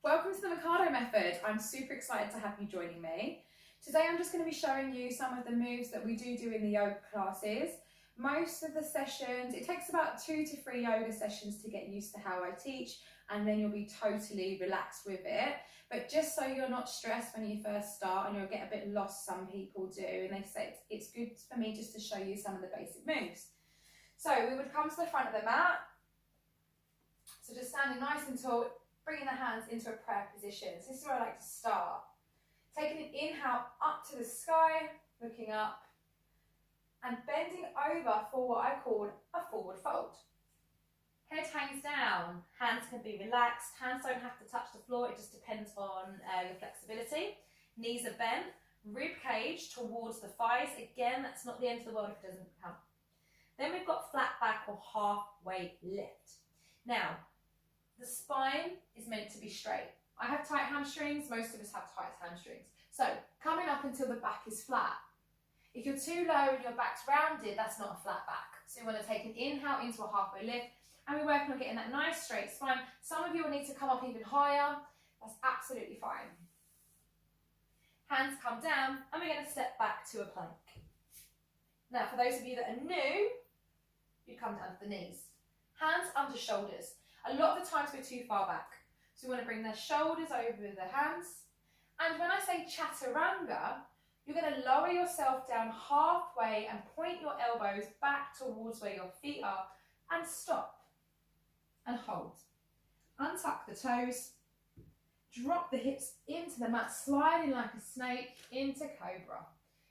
Welcome to the Mercado Method. I'm super excited to have you joining me. Today I'm just going to be showing you some of the moves that we do in the yoga classes. Most of the sessions, it takes about 2 to 3 yoga sessions to get used to how I teach, and then you'll be totally relaxed with it. But just so you're not stressed when you first start and you'll get a bit lost, some people do, and they say it's good for me just to show you some of the basic moves. So we would come to the front of the mat. So just standing nice and tall, bringing the hands into a prayer position. So this is where I like to start. Taking an inhale up to the sky, looking up, and bending over for what I call a forward fold. Head hangs down, hands can be relaxed, hands don't have to touch the floor, it just depends on your flexibility. Knees are bent, rib cage towards the thighs. Again, that's not the end of the world if it doesn't come. Then we've got flat back or halfway lift. Now, the spine is meant to be straight. I have tight hamstrings, most of us have tight hamstrings. So coming up until the back is flat. If you're too low and your back's rounded, that's not a flat back. So you want to take an inhale into a halfway lift, and we're working on getting that nice straight spine. Some of you will need to come up even higher. That's absolutely fine. Hands come down, and we're going to step back to a plank. Now, for those of you that are new, you come down to the knees. Hands under shoulders. A lot of the times we're too far back. So we want to bring the shoulders over the hands. And when I say Chaturanga, you're going to lower yourself down halfway and point your elbows back towards where your feet are and stop and hold. Untuck the toes, drop the hips into the mat, sliding like a snake into Cobra.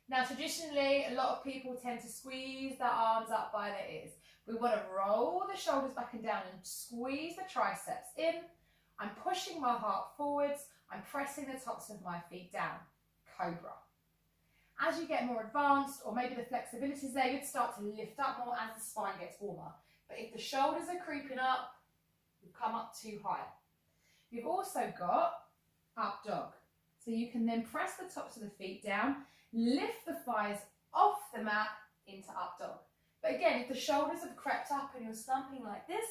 Now traditionally, a lot of people tend to squeeze their arms up by their ears. We want to roll the shoulders back and down and squeeze the triceps in. I'm pushing my heart forwards. I'm pressing the tops of my feet down. Cobra. As you get more advanced, or maybe the flexibility is there, you'd start to lift up more as the spine gets warmer. But if the shoulders are creeping up, you've come up too high. You've also got up dog. So you can then press the tops of the feet down, lift the thighs off the mat into up dog. But again, if the shoulders have crept up and you're slumping like this,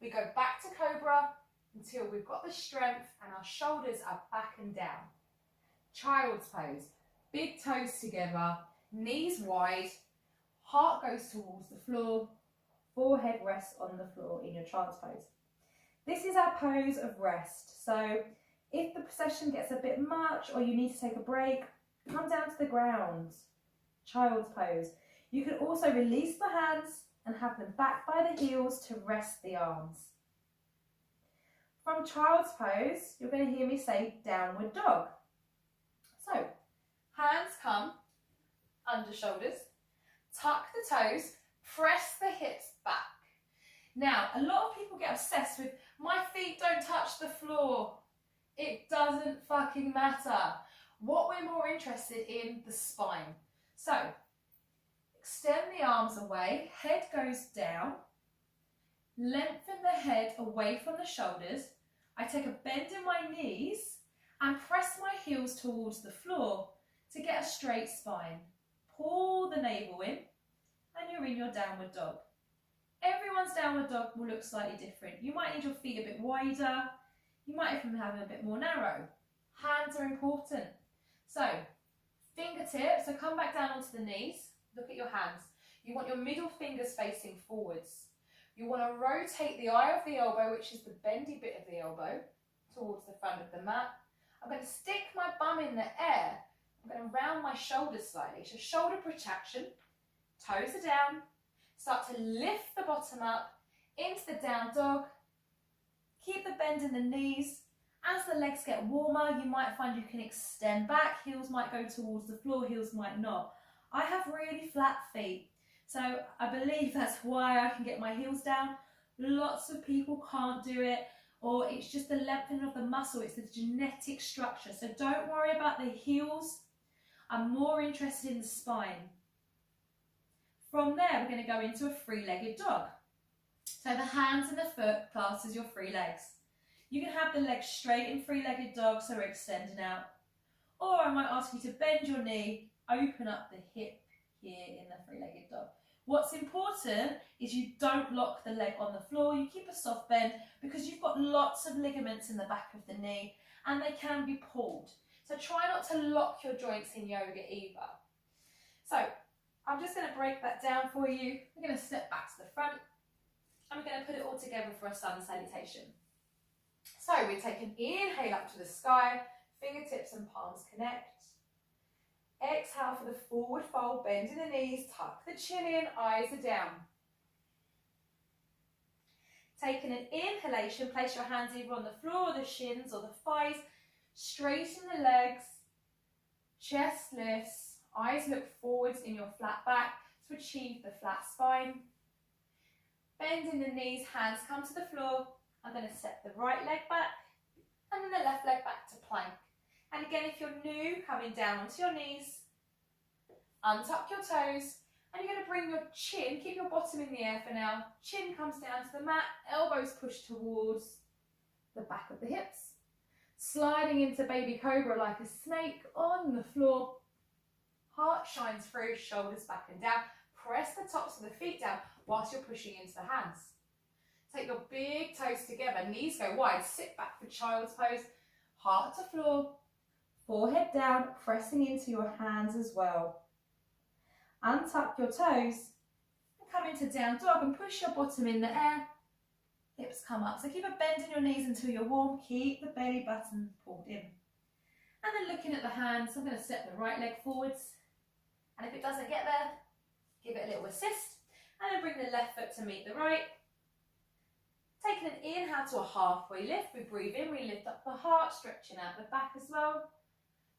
we go back to Cobra until we've got the strength and our shoulders are back and down. Child's pose. Big toes together, knees wide, heart goes towards the floor, forehead rests on the floor in your child's pose. This is our pose of rest. So if the session gets a bit much or you need to take a break, come down to the ground. Child's pose. You can also release the hands and have them back by the heels to rest the arms. From child's pose, you're going to hear me say downward dog. So, hands come under shoulders, tuck the toes, press the hips back. Now, a lot of people get obsessed with, my feet don't touch the floor. It doesn't fucking matter. What we're more interested in, the spine. So, extend the arms away, head goes down, lengthen the head away from the shoulders. I take a bend in my knees and press my heels towards the floor to get a straight spine. Pull the navel in and you're in your downward dog. Everyone's downward dog will look slightly different. You might need your feet a bit wider. You might even have them a bit more narrow. Hands are important. So, fingertips, so come back down onto the knees. Look at your hands. You want your middle fingers facing forwards. You want to rotate the eye of the elbow, which is the bendy bit of the elbow, towards the front of the mat. I'm going to stick my bum in the air. I'm going to round my shoulders slightly. So shoulder protraction, toes are down. Start to lift the bottom up into the down dog. Keep the bend in the knees. As the legs get warmer, you might find you can extend back. Heels might go towards the floor, heels might not. I have really flat feet, so I believe that's why I can get my heels down. Lots of people can't do it, or it's just the lengthening of the muscle, it's the genetic structure. So don't worry about the heels. I'm more interested in the spine. From there, we're going to go into a three-legged dog. So the hands and the foot class as your free legs. You can have the legs straight in three-legged dog, so we're extending out. Or I might ask you to bend your knee, open up the hip here in the three-legged dog. What's important is you don't lock the leg on the floor, you keep a soft bend because you've got lots of ligaments in the back of the knee and they can be pulled. So try not to lock your joints in yoga either. So I'm just going to break that down for you. We're going to step back to the front and we're going to put it all together for a sun salutation. So we take an inhale up to the sky, fingertips and palms connect. Exhale for the forward fold, bending the knees, tuck the chin in, eyes are down. Taking an inhalation, place your hands either on the floor, the shins or the thighs, straighten the legs, chest lifts, eyes look forwards in your flat back to achieve the flat spine. Bending the knees, hands come to the floor. I'm going to step the right leg back and then the left leg back to plank. And again, if you're new, coming down onto your knees, untuck your toes, and you're going to bring your chin, keep your bottom in the air for now, chin comes down to the mat, elbows push towards the back of the hips, sliding into baby cobra like a snake on the floor, heart shines through, shoulders back and down, press the tops of the feet down whilst you're pushing into the hands. Take your big toes together, knees go wide, sit back for child's pose, heart to floor, forehead down, pressing into your hands as well. Untuck your toes and come into down dog and push your bottom in the air. Hips come up. So keep a bend in your knees until you're warm. Keep the belly button pulled in. And then looking at the hands, I'm going to step the right leg forwards. And if it doesn't get there, give it a little assist. And then bring the left foot to meet the right. Taking an inhale to a halfway lift. We breathe in, we lift up the heart, stretching out the back as well.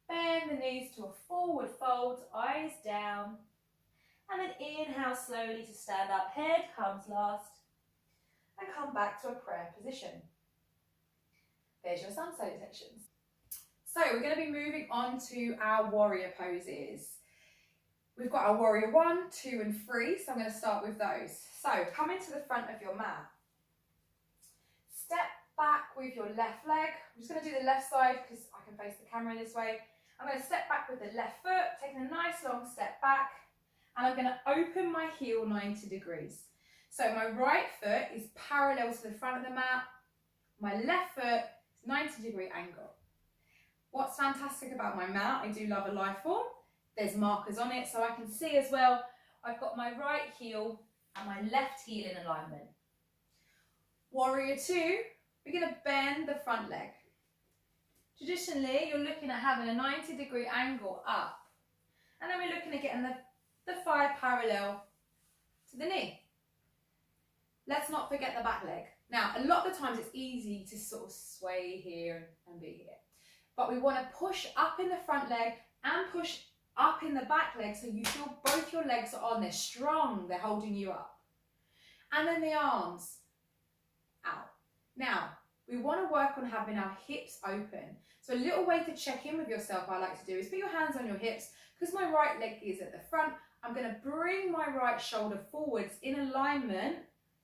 Bend the knees to a forward fold, eyes down. And then inhale slowly to stand up, head comes last. And come back to a prayer position. There's your sun salutations. So we're going to be moving on to our warrior poses. We've got our warrior 1, 2 and 3, so I'm going to start with those. So come into the front of your mat. Step back with your left leg. I'm just going to do the left side because I can face the camera this way. I'm going to step back with the left foot, taking a nice long step back, and I'm going to open my heel 90 degrees. So my right foot is parallel to the front of the mat, my left foot is 90-degree angle. What's fantastic about my mat, I do love a life form, there's markers on it so I can see as well. I've got my right heel and my left heel in alignment. Warrior 2, we're going to bend the front leg. Traditionally, you're looking at having a 90-degree angle up. And then we're looking at getting the thigh parallel to the knee. Let's not forget the back leg. Now, a lot of the times it's easy to sort of sway here and be here. But we want to push up in the front leg and push up in the back leg so you feel both your legs are on, they're strong, they're holding you up. And then the arms out. Now, we want to work on having our hips open. So a little way to check in with yourself I like to do is put your hands on your hips. Because my right leg is at the front, I'm going to bring my right shoulder forwards in alignment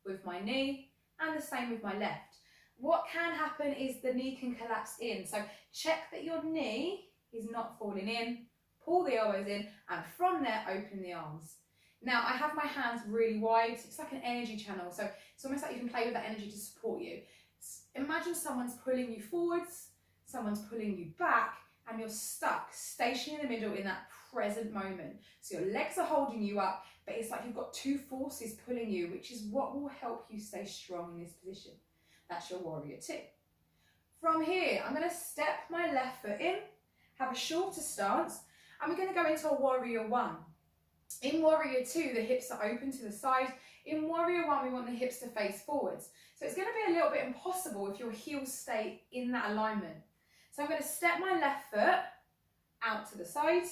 with my knee and the same with my left. What can happen is the knee can collapse in. So check that your knee is not falling in, pull the elbows in, and from there open the arms. Now I have my hands really wide, it's like an energy channel, so it's almost like you can play with that energy to support you. Imagine someone's pulling you forwards, someone's pulling you back, and you're stuck, stationary in the middle in that present moment. So your legs are holding you up, but it's like you've got two forces pulling you, which is what will help you stay strong in this position. That's your warrior 2. From here, I'm going to step my left foot in, have a shorter stance, and we're going to go into a warrior 1. In warrior 2, the hips are open to the side. In warrior 1, we want the hips to face forwards. So it's going to be a little bit impossible if your heels stay in that alignment. So I'm going to step my left foot out to the side.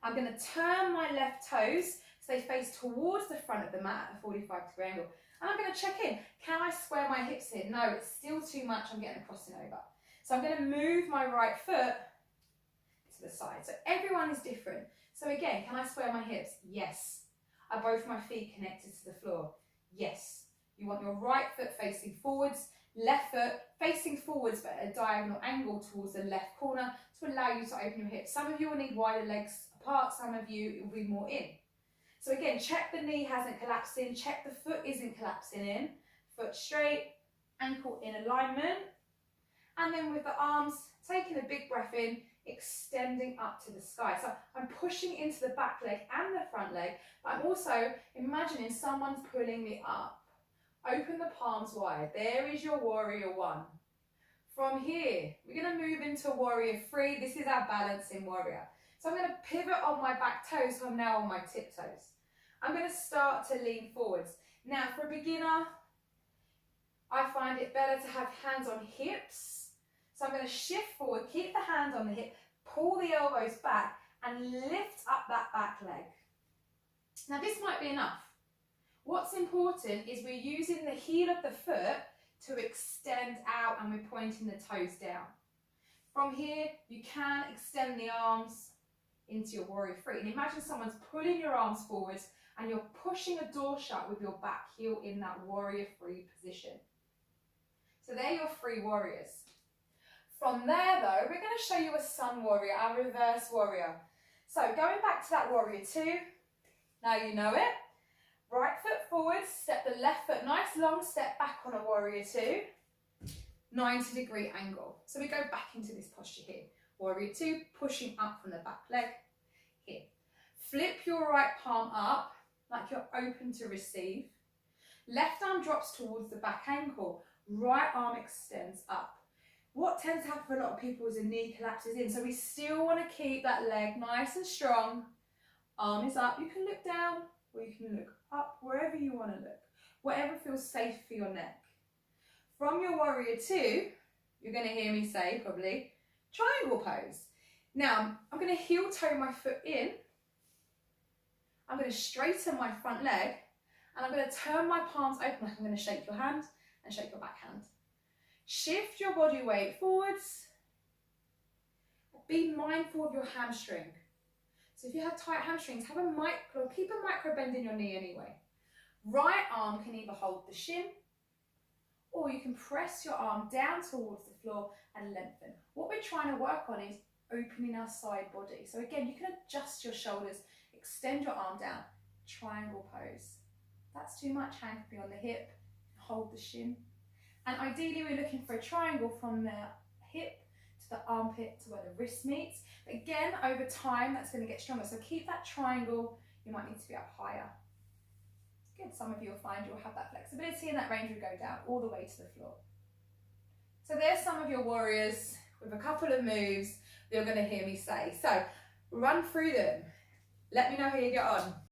I'm going to turn my left toes so they face towards the front of the mat at a 45-degree angle. And I'm going to check in. Can I square my hips here? No, it's still too much. I'm getting a crossing over. So I'm going to move my right foot to the side. So everyone is different. So again, can I square my hips? Yes. Are both my feet connected to the floor? Yes. You want your right foot facing forwards, left foot facing forwards but at a diagonal angle towards the left corner to allow you to open your hips. Some of you will need wider legs apart, some of you it will be more in. So again, check the knee hasn't collapsed in, check the foot isn't collapsing in. Foot straight, ankle in alignment. And then with the arms, taking a big breath in, extending up to the sky. So I'm pushing into the back leg and the front leg, but I'm also imagining someone's pulling me up. Open the palms wide. There is your warrior one. From here, we're going to move into warrior three. This is our balancing warrior. So I'm going to pivot on my back toes, so I'm now on my tiptoes. I'm going to start to lean forwards. Now for a beginner, I find it better to have hands on hips. So I'm going to shift forward, keep the hand on the hip, pull the elbows back and lift up that back leg. Now this might be enough. What's important is we're using the heel of the foot to extend out and we're pointing the toes down. From here, you can extend the arms into your warrior three. And imagine someone's pulling your arms forwards and you're pushing a door shut with your back heel in that warrior three position. So they're your three warriors. From there though, we're going to show you a sun warrior, our reverse warrior. So going back to that warrior two, now you know it. Right foot forward, step the left foot, nice long step back on a warrior two, 90-degree angle. So we go back into this posture here. Warrior two, pushing up from the back leg, here. Flip your right palm up, like you're open to receive. Left arm drops towards the back ankle, right arm extends up. What tends to happen for a lot of people is a knee collapses in, so we still want to keep that leg nice and strong. Arm is up, you can look down or you can look up, wherever you want to look, whatever feels safe for your neck. From your warrior two, you're going to hear me say probably, triangle pose. Now, I'm going to heel toe my foot in, I'm going to straighten my front leg, and I'm going to turn my palms open like I'm going to shake your hand and shake your back hand. Shift your body weight forwards. Be mindful of your hamstring. So if you have tight hamstrings, keep a micro bend in your knee anyway. Right arm can either hold the shin, or you can press your arm down towards the floor and lengthen. What we're trying to work on is opening our side body. So again, you can adjust your shoulders, extend your arm down, triangle pose. If that's too much, hand can be on the hip, hold the shin. And ideally we're looking for a triangle from the hip to the armpit to where the wrist meets. But again, over time, that's going to get stronger. So keep that triangle. You might need to be up higher. Good. Some of you will find you'll have that flexibility and that range will go down all the way to the floor. So there's some of your warriors with a couple of moves that you're going to hear me say. So run through them. Let me know how you get on.